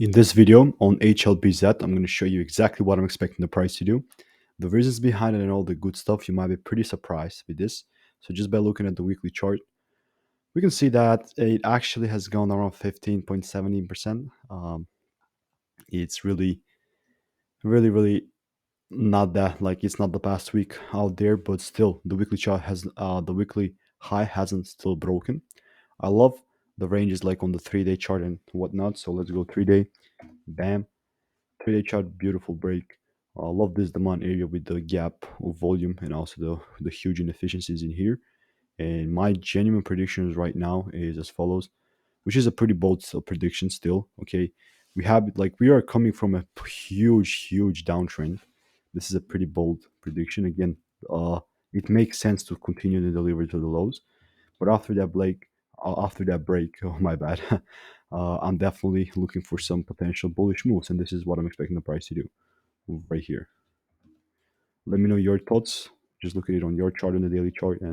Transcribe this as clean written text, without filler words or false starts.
In this video on HLBZ, I'm going to show you exactly what I'm expecting the price to do, the reasons behind it, and all the good stuff. You might be pretty surprised with this. So just by looking at the weekly chart, we can see that it actually has gone around 15.17%. It's really not that, like, it's not the past week out there, but still the weekly chart has the weekly high hasn't still broken. I love the ranges like on the 3-day chart and whatnot. So let's go 3-day. Bam. 3-day chart, beautiful break. I love this demand area with the gap of volume and also the huge inefficiencies in here. And my genuine predictions right now is as follows, which is a pretty bold prediction still. Okay, we are coming from a huge downtrend. This is a pretty bold prediction. Again, it makes sense to continue to deliver to the lows, but after that break, oh my bad, I'm definitely looking for some potential bullish moves, and this is what I'm expecting the price to do right here. Let me know your thoughts. Just look at it on your chart, on the daily chart, and